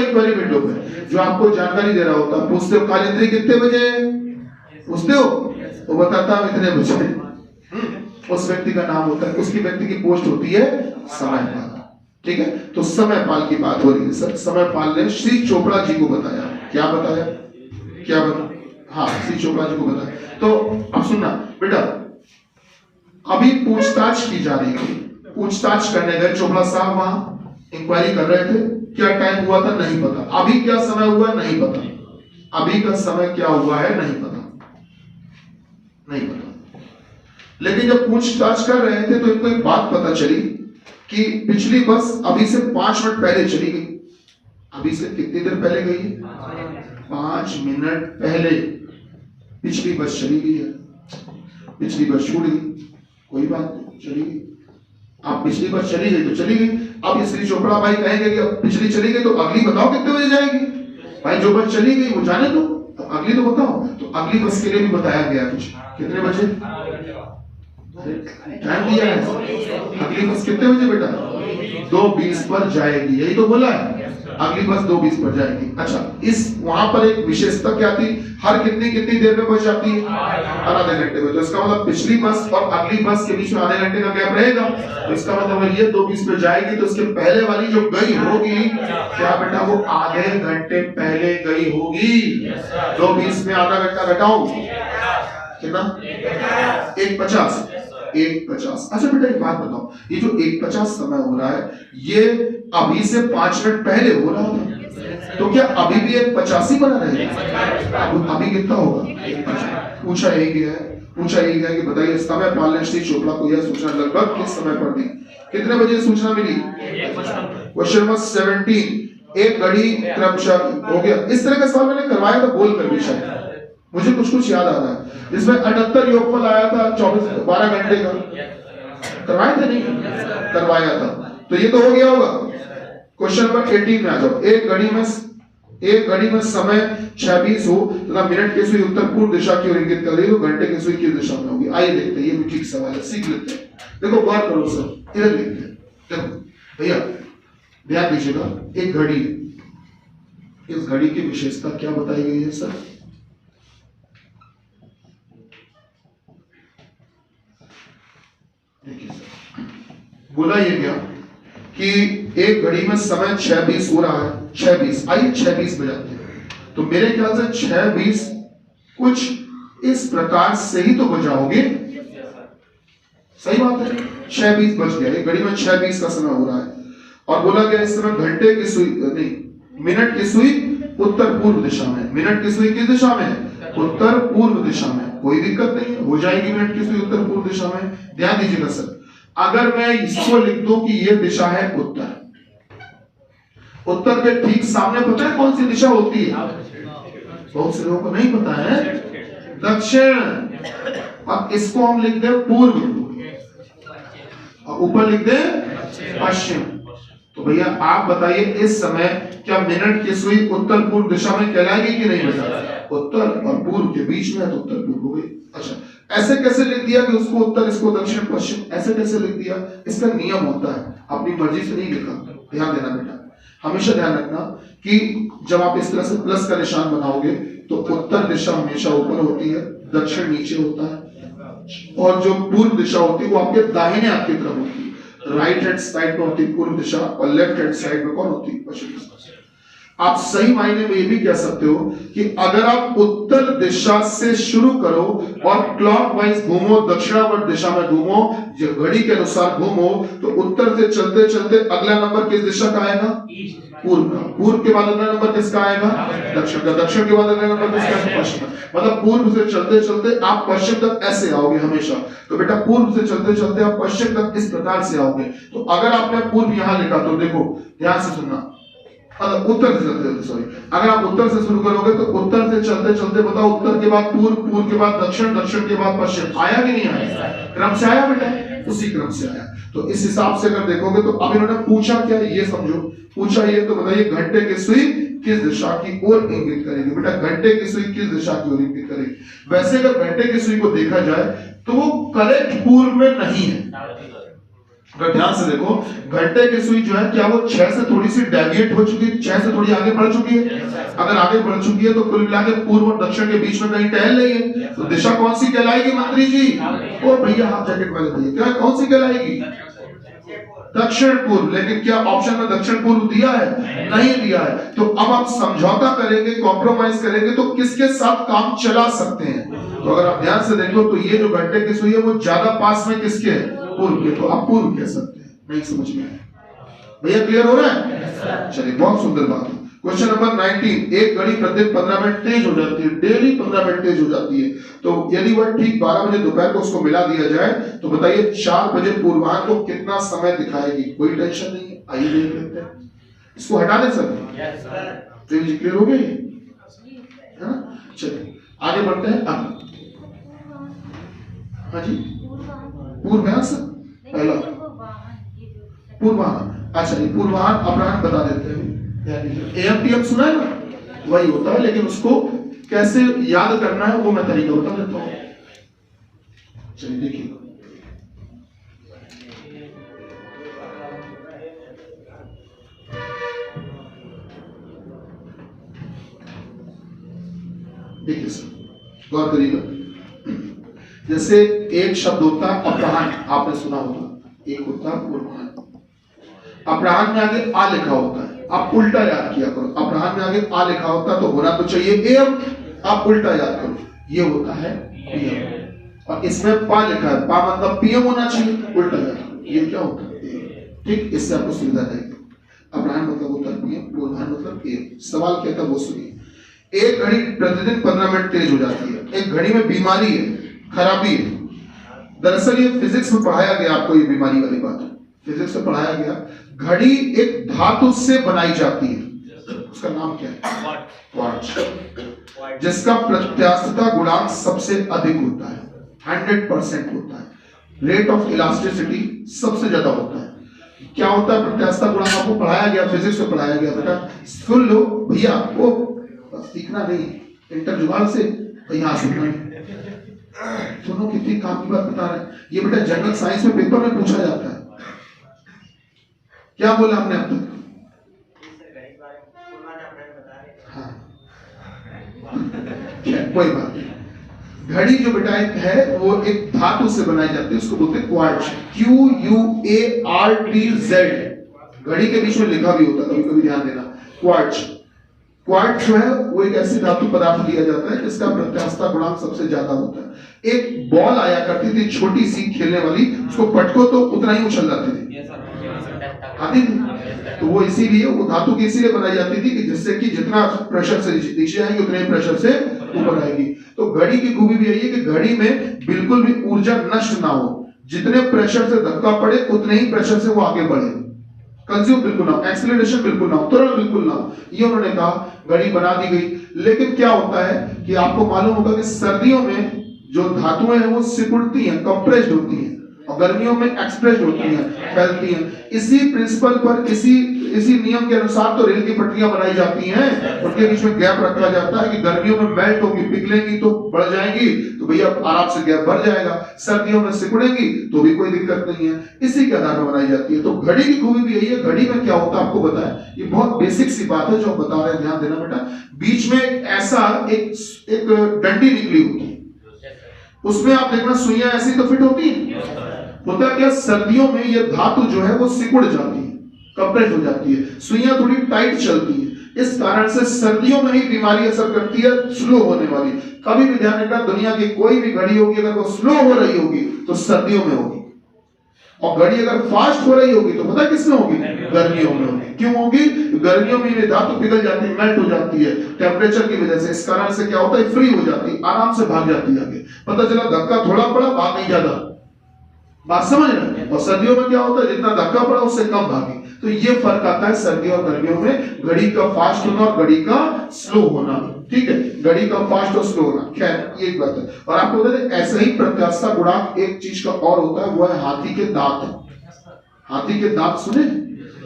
इंक्वायरी विंडो पे, जो आपको जानकारी दे रहा होता है। पूछते हो कालिंद्री कितने बजे, पूछते हो, वो बताता है इतने बजे। उस व्यक्ति का नाम होता है, उसकी व्यक्ति की पोस्ट होती है समयपाल। ठीक है, तो समयपाल की बात हो रही है सर। समयपाल ने श्री चोपड़ा जी को बताया, क्या बताया, क्या बताया? हाँ, श्री चोपड़ा जी को बताया। तो अब सुनना बेटा, अभी पूछताछ की जा रही थी, पूछताछ करने गए चोपड़ा साहब, वहां इंक्वायरी कर रहे थे। क्या टाइम हुआ था नहीं पता, अभी क्या समय हुआ नहीं पता, अभी का समय क्या हुआ है नहीं पता, नहीं पता। लेकिन जब पूछताछ कर रहे थे तो इनको एक बात पता चली कि पिछली बस अभी से 5 मिनट पहले चली गई। अभी से कितनी देर पहले गई है? 5 मिनट पहले पिछली बस चली गई है। पिछली बस छूट गई, कोई बात नहीं, चली गई। अब पिछली बस चली गई तो चली गई। अब श्री चोपड़ा भाई कहेंगे कि अब पिछली चली गई तो अगली बताओ कितने बजे जाएगी। भाई जो बस चली गई वो जाने दो, तो अगली तो बताओ। तो अगली बस के लिए भी बताया गया कुछ, कितने बजे टाइम दिया है। अगली बस कितने बजे बेटा? 2:20 पर जाएगी, यही तो बोला है, अगली बस 2:20 पर जाएगी। अच्छा, इस वहां पर एक विशेषता क्या थी, हर कितनी देर में बस जाती है? हर आधे घंटे में। तो इसका मतलब पिछली बस और अगली बस के बीच में आधे घंटे का गैप रहेगा। तो इसका मतलब ये 2:20 पे जाएगी तो उसके पहले वाली जो गई होगी, क्या बेटा वो आधे घंटे पहले गई होगी। 2:20 में आधा घंटा घटाओ कितना? 1:50। 1:50। अच्छा बेटा एक बात बताओ, ये जो 1:50 समय हो रहा है ये अभी से 5 मिनट पहले हो रहा था, तो क्या अभी भी 1:50 ही बना रहेगा? अभी कितना होगा? 1:50। पूछा यही गया कि बताइए समयपाल ने श्री चोपड़ा को यह सूचना लगभग किस समय पर दी? कितने बजे सूचना मिली? Question number 17। एक घड़ी क्रमशः हो गया। इस तरह का सवाल मैंने करवाया था बोल कर भी, शायद मुझे कुछ याद आ रहा है, जिसमें 78 योगफल आया था 12 घंटे का। करवाए थे? नहीं करवाया था, तो ये तो हो गया होगा। क्वेश्चन नंबर 18 में आ जाओ। एक घड़ी में एक घड़ी में समय 6:20 हो तथा मिनट की सुई उत्तर पूर्व दिशा की ओर इंगित कर रही है तो घंटे की सुई किस दिशा में होगी? आइए देखते हैं, ये भी ठीक सवाल है, सीख लेते हैं। देखो गौर करो सर, इधर लिखते हैं। देखो भैया ध्यान दीजिएगा, एक घड़ी है, इस घड़ी की विशेषता क्या बताई गई है सर? देखिए सर, बोला ये गया कि एक घड़ी में समय 6:20 हो रहा है, 6:20 आइए 6:20 बजाते हैं, तो मेरे ख्याल से 6:20 कुछ इस प्रकार से ही तो बजाओगे, सही बात है। 6:20 बज गया, एक घड़ी में 6:20 का समय हो रहा है और बोला गया इस समय घंटे की सुई नहीं, मिनट की सुई उत्तर पूर्व दिशा में। मिनट की सुई किस दिशा में है? उत्तर पूर्व दिशा में। कोई दिक्कत नहीं है, हो जाएगी मिनट की सुई उत्तर पूर्व दिशा में। ध्यान दीजिएगा सर, अगर मैं इसको लिख दूं कि यह दिशा है उत्तर, उत्तर के ठीक सामने पता है कौन सी दिशा होती है? बहुत से लोगों को नहीं पता है, दक्षिण। अब इसको हम लिख दें पूर्व और ऊपर लिख दें पश्चिम। तो भैया आप बताइए इस समय क्या मिनट की सुई उत्तर पूर्व दिशा में कहलाएगी कि नहीं बेटा? उत्तर और पूर्व के बीच में है तो उत्तर पूर्व हो गई। अच्छा, ऐसे कैसे लिख दिया कि उसको उत्तर इसको दक्षिण पश्चिम, ऐसे कैसे लिख दिया? इसका नियम होता है, अपनी मर्जी से नहीं लिखा। ध्यान देना बेटा, हमेशा ध्यान रखना कि जब आप इस तरह से प्लस का निशान बनाओगे तो उत्तर दिशा हमेशा ऊपर होती है, दक्षिण नीचे होता है, और जो पूर्व दिशा होती है वो आपके दाहिने हाथ की तरफ होती है। राइट हैंड साइड में होती है पूर्व दिशा और लेफ्ट हैंड साइड में कौन होती है? पश्चिम दिशा। आप सही मायने में ये भी कह सकते हो कि अगर आप उत्तर दिशा से शुरू करो और क्लॉकवाइज घूमो, दक्षिणावर्त दिशा में घूमो, घड़ी के अनुसार घूमो, तो उत्तर से चलते चलते अगला नंबर किस दिशा का आएगा? पूर्व का। पूर्व के बाद अगला नंबर किसका आएगा? दक्षिण का। दक्षिण के बाद अगला नंबर किसका आएगा? पश्चिम। मतलब पूर्व से चलते चलते आप पश्चिम तक ऐसे आओगे हमेशा। तो बेटा पूर्व से चलते चलते आप पश्चिम तक इस प्रकार से आओगे। तो अगर आपने पूर्व यहां लिखा तो देखो ध्यान से सुनना, उत्तर से चलते सॉरी, अगर आप उत्तर से शुरू करोगे तो उत्तर से चलते चलते बताओ उत्तर के बाद पूर्व, पूर्व के बाद दक्षिण, दक्षिण के बाद पश्चिम। आया कि नहीं आया? क्रम से आया बेटा, उसी क्रम से आया। तो इस हिसाब से अगर देखोगे तो अब इन्होंने पूछा क्या ये समझो, पूछा ये तो बताइए घंटे की सुई किस दिशा की ओर इंगित करेगी? बेटा घंटे की सुई किस दिशा की ओर इंगित करेगी? वैसे अगर घंटे की सुई को देखा जाए तो वो करेक्ट पूर्व में नहीं है। अगर ध्यान से देखो घंटे की सुई जो है क्या वो 6 से थोड़ी सी डेविएट हो चुकी है, 6 से थोड़ी आगे बढ़ चुकी है? अगर आगे बढ़ चुकी है तो कुल मिला के पूर्व और दक्षिण के बीच में कहीं टहल रही है, तो दिशा कौन सी कहलाएगी मंत्री जी? ओ भैया हाफ जैकेट वाले भैया, क्या कौन सी कहलाएगी? दक्षिण पूर्व। लेकिन क्या ऑप्शन में दक्षिण पूर्व दिया है? नहीं दिया है। तो अब आप समझौता करेंगे, कॉम्प्रोमाइज करेंगे तो किसके साथ काम चला सकते हैं? तो अगर आप ध्यान से देखो तो ये जो घंटे की सुई है वो ज्यादा पास में किसके है? पूर्व के। तो आप पूर्व कह सकते हैं। नहीं समझ में आया भैया? क्लियर हो रहा है? चलिए बहुत सुंदर बात है। क्वेश्चन नंबर 19, एक घड़ी प्रतिदिन 15 मिनट तेज हो जाती है, डेली 15 मिनट तेज हो जाती है, तो यदि वह ठीक 12 बजे दोपहर को उसको मिला दिया जाए तो बताइए 4 बजे पूर्वाह्न को कितना समय दिखाएगी? कोई टेंशन नहीं है, आइए देख लेते हैं। इसको हटा दें सर? तो ये क्लियर हो गया है ना? चलिए आगे बढ़ते हैं। अब हाँ जी, पूर्वाह्न सर पहला पूर्वाह्न। अच्छा ये पूर्वाह्न अपराह्न बता देते हैं। एएम सुना है ना, वही होता है, लेकिन उसको कैसे याद करना है वो मैं तरीका बता देता हूं। चलिए देखिए, देखिए सर गौर करिएगा, जैसे एक शब्द होता है अपराह्न, आपने सुना होगा, एक होता है पूर्वाह्न। अपराह्न में आगे आ लिखा होता है, आप उल्टा याद किया करो। अपराह्न में आगे आ लिखा होता है तो होना तो चाहिए एम, आप उल्टा याद करो, ये होता है पीएम, और इसमें पा लिखा है, पा मतलब पीएम होना चाहिए, उल्टा याद करो, ये क्या होता है? ठीक, इससे आपको सुविधा रहेगी। अपराह्न मतलब होता है पीएम, पूर्वाह्न मतलब एम। सवाल क्या था वो सुनिए। एक घड़ी प्रतिदिन 15 मिनट तेज हो जाती है, एक घड़ी में बीमारी है, खराबी है। दरअसल ये फिजिक्स में पढ़ाया गया, आपको ये बीमारी वाली बात फिजिक्स में पढ़ाया गया। घड़ी एक धातु से बनाई जाती है, उसका नाम क्या है? क्वार्ट्ज, जिसका प्रत्यास्थता गुणांक सबसे अधिक होता है, 100% होता है। रेट ऑफ इलास्टिसिटी सबसे ज्यादा होता है। क्या होता है प्रत्यास्थता गुणांक? आपको पढ़ाया गया, फिजिक्स में पढ़ाया गया बेटा, सुन लो भैया, वो सीखना नहीं, इंटर जुगाड़ से यहाँ सुनना नहीं। सुनो कितनी काम की बात बता रहे हैं। ये बेटा जनरल साइंस में पेपर में पूछा जाता है। क्या बोला हमने अब तक? हाँ कोई बात नहीं। घड़ी जो बेटा एक है वो एक धातु से बनाई जाती है, उसको बोलते हैं क्वार्ट्ज, QUARTZ। घड़ी के बीच में लिखा भी होता है, कभी कभी ध्यान देना, क्वार्ट्ज। क्वार्ट्ज जो है वो एक ऐसी धातु पदार्थ दिया जाता है जिसका प्रत्यास्थता गुणांक सबसे ज्यादा होता है। एक बॉल आया करती थी छोटी सी खेलने वाली, उसको पटको तो उतना ही उछल जाती थी, आती थी। तो वो इसीलिए वो धातु की इसीलिए बनाई जाती थी कि जिससे कि जितना प्रेशर से नीचे आएगी उतने प्रेशर से ऊपर आएगी। तो घड़ी की खूबी भी यही है कि घड़ी में बिल्कुल भी ऊर्जा नष्ट ना हो, जितने प्रेशर से धक्का पड़े उतने ही प्रेशर से वो आगे बढ़े, कंज्यूम बिल्कुल ना हो, एक्सीलरेशन बिल्कुल ना हो, तुरंत बिल्कुल ना हो। ये उन्होंने कहा, घड़ी बना दी गई। लेकिन क्या होता है कि आपको मालूम होगा कि सर्दियों में जो धातुएं हैं वो सिकुड़ती हैं, कंप्रेस्ड होती हैं, और गर्मियों में एक्सप्रेस्ड होती हैं, फैलती हैं। इसी प्रिंसिपल पर, इसी नियम के अनुसार तो रेल की पटरियां बनाई जाती हैं, उनके बीच में गैप रखा जाता है कि गर्मियों में मेल्ट होगी, पिघलेंगी तो बढ़ जाएंगी, तो भैया आराम से गैप बढ़ जाएगा। सर्दियों में सिकुड़ेंगी तो भी कोई दिक्कत नहीं है, इसी के आधार पर बनाई जाती है। तो घड़ी की खूबी भी यही है। घड़ी में क्या होता है आपको बताएं, ये बहुत बेसिक सी बात है जो बता रहे हैं, ध्यान देना बेटा। बीच में ऐसा एक डंडी निकली होती है, उसमें आप देखना सुइयां ऐसी तो फिट होती है। होता क्या, सर्दियों में ये धातु जो है वो सिकुड़ जाती है, कंप्रेस हो जाती है, सुइयां थोड़ी टाइट चलती है। इस कारण से सर्दियों में ही बीमारी असर करती है, स्लो होने वाली। कभी भी ध्यान रखना, दुनिया की कोई भी घड़ी होगी अगर वो स्लो हो रही होगी तो सर्दियों में होगी, और घड़ी अगर फास्ट हो रही होगी तो पता किसमें होगी? गर्मियों में होगी। क्यों होगी? गर्मियों में ये धातु पिघल जाती है, मेल्ट हो जाती है टेम्परेचर की वजह से। इस कारण से क्या होता है, फ्री हो जाती है, आराम से भाग जाती है आगे। पता चला धक्का थोड़ा पड़ा, भाग नहीं ज्यादा, बात समझ रहे? और सर्दियों में क्या होता है, जितना धक्का पड़ा उससे कम भागी। तो ये फर्क आता है सर्दियों और गर्मियों में, घड़ी का फास्ट होना और घड़ी का स्लो होना। ठीक है, घड़ी का फास्ट और स्लो होना, खैर ये एक बात है। और आपको बता दें, ऐसा ही प्रत्यास्थता गुणांक एक चीज का और होता है, वो है हाथी के दांत। हाथी के दांत सुने?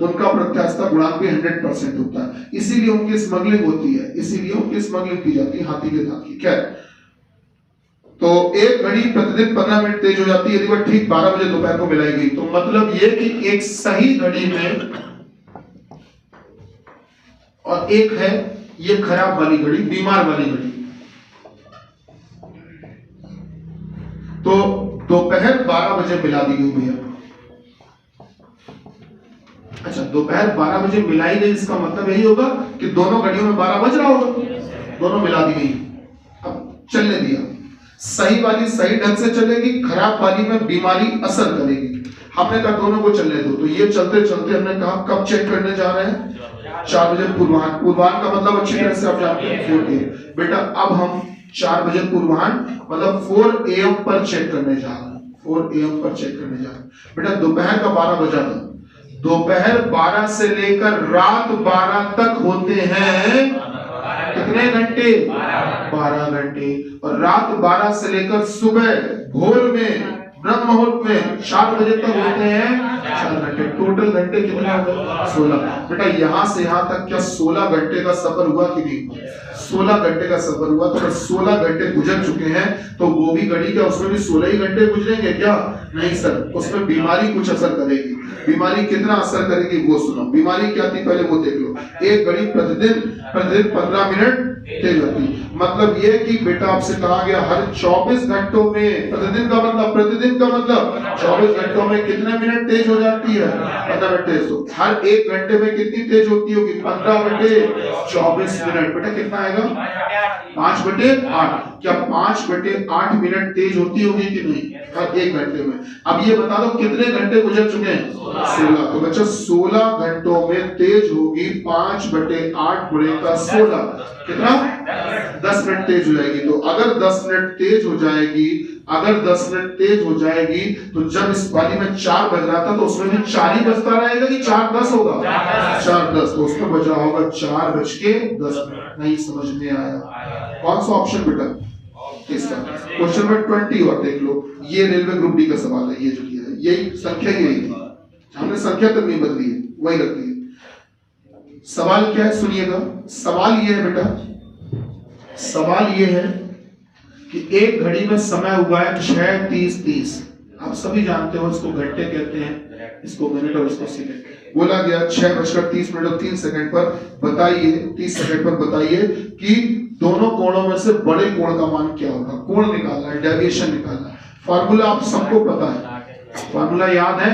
उनका प्रत्यास्थता गुणांक भी 100% होता है, इसीलिए उनकी स्मगलिंग होती है, इसीलिए उनकी स्मगलिंग की जाती है हाथी के दांत की। खैर, तो एक घड़ी प्रतिदिन 15 मिनट तेज हो जाती है यदि वह ठीक 12 बजे दोपहर को मिलाई गई। तो मतलब ये कि एक सही घड़ी में, और एक है ये खराब वाली घड़ी, बीमार वाली घड़ी। तो दोपहर 12 बजे मिला दी गई भैया। अच्छा, दोपहर 12 बजे मिलाई गई, इसका मतलब यही होगा कि दोनों घड़ियों में 12 बज रहा होगा, दोनों मिला दी गई। अब चलने दिया, सही वाली सही ढंग से चलेगी, खराब वाली में बीमारी असर करेगी। हमने कहा दोनों को चलने दो। तो ये चलते चलते हमने कहा कब चेक करने जा रहे हैं? 4 बजे पूर्वाह्न। पूर्वाह्न का मतलब अच्छी तरह से आप जानते हैं 4 AM। बेटा अब हम 4 बजे पूर्वाह्न मतलब 4 AM पर चेक करने जा रहे हैं, 4 AM पर चेक करने जा रहे हैं। बेटा दोपहर का 12 बजा था, दोपहर 12 से लेकर रात 12 तक होते हैं कितने घंटे? 12 घंटे। और रात 12 से लेकर सुबह भोर में ब्रह्म मुहूर्त में 4 बजे तक होते हैं 4 घंटे। टोटल घंटे कितने हो गए? 16। बेटा यहाँ से यहाँ तक क्या 16 घंटे का सफर हुआ कि नहीं? 16 घंटे का सफर हुआ। तो 16 घंटे गुजर चुके हैं, तो वो भी घड़ी क्या उसमें भी 16 ही घंटे गुजरेंगे क्या? नहीं सर, उसमें बीमारी कुछ असर करेगी। बीमारी कितना असर करेगी वो सुनो। बीमारी क्या थी पहले वो देख लो। एक घड़ी प्रतिदिन 15 मिनट तेज होती, मतलब ये कि बेटा आपसे कहा गया हर 24 घंटों में, प्रतिदिन का मतलब 24 घंटों में कितने मिनट तेज हो जाती है? 15 मिनट तेज। तो हर 1 घंटे में कितनी तेज होती होगी? 15 बटे 24 मिनट। बेटा कितना आएगा? 5/8। क्या 5/8 मिनट तेज होती होगी कि नहीं हर 1 घंटे में? अब ये बता दो कितने घंटे गुजर चुके हैं? 16। तो बच्चा 16 घंटों में तेज होगी 5/8 गुणे का 16, कितना? 10 मिनट तेज हो जाएगी। तो अगर 10 मिनट तेज हो जाएगी, अगर 10 मिनट तेज हो जाएगी, तो जब इस वाली में 4 बज रहा था तो उसमें भी 4 ही बजता रहेगा कि 4:10 होगा? 4:10। तो उसमें बजा होगा 4:10। नहीं समझ में आया? कौन सा ऑप्शन बेटा? इसका क्वेश्चन नंबर 20 और देख लो। ये रेलवे ग्रुप डी का सवाल है, ये जो किया है यही संख्या यही थी। हमने संख्या तक नहीं बदली है, वही रखी है। सवाल क्या है सुनिएगा। सवाल ये है बेटा, सवाल ये है कि एक घड़ी में समय हुआ है 6:30:30। आप सभी जानते हो इसको घंटे कहते हैं, इसको मिनट और इसको सेकंड। बोला गया 6:30 पर बताइए, 30 सेकंड पर बताइए कि दोनों कोणों में से बड़े कोण का मान क्या होगा। कोण निकालना है, डेविएशन निकालना है। फार्मूला आप सबको पता है, फार्मूला याद है,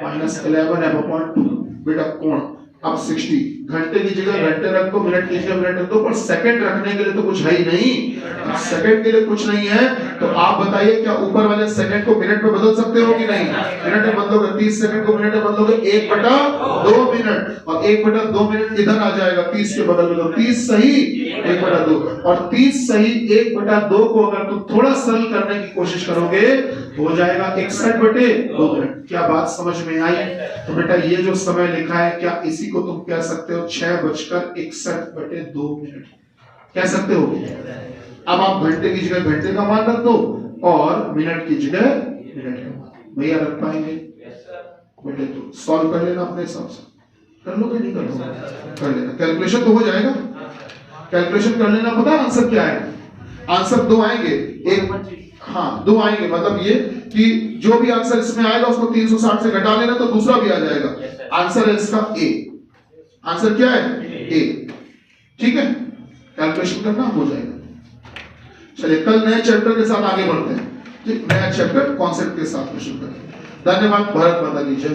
-11f/2 बेटा कोण। अब 60 घंटे की जगह घंटे रख दो, मिनट की जगह मिनट रख दो, पर सेकंड रखने के लिए तो कुछ है ही नहीं। सेकंड के लिए कुछ नहीं है, तो आप बताइए क्या ऊपर वाले सेकंड को मिनट में बदल सकते हो कि नहीं? मिनट में बदलोगे, 30 सेकंड को मिनट में बदलोगे 1/2 मिनट, और 1/2 मिनट इधर आ जाएगा 30 के बगल में, तो 30 सही 1/2, और 30 सही 1/2 को अगर तुम थोड़ा सरल करने की कोशिश करोगे हो जाएगा 61/2 मिनट। क्या बात समझ में आई? तो बेटा ये जो समय लिखा है, क्या इसी को तुम कह सकते हो 6:61/2 मिनट कह सकते हो? अब आप घंटे की जगह घंटे का मान रख दो और मिनट की जगह मिनट का मान। भैया रख पाएंगे बेटे? तो सॉल्व कर लेना अपने हिसाब से, कर लोगे नहीं कर लोगे? कर लेना, कैलकुलेशन तो हो जाएगा। कैलकुलेशन कर लेना, पता आंसर क्या है? आंसर 2 आएंगे, एक हाँ 2 आएंगे, मतलब ये कि जो भी आंसर इसमें आएगा उसको 360 से घटा लेना तो दूसरा भी आ जाएगा। आंसर है इसका ए। आंसर क्या है? ए। ठीक है, कैलकुलेशन करना हो जाएगा। चलिए कल नए चैप्टर के साथ आगे बढ़ते हैं। ठीक, नया चैप्टर कॉन्सेप्ट के साथ में शुरू करें। धन्यवाद। भारत माता की जय।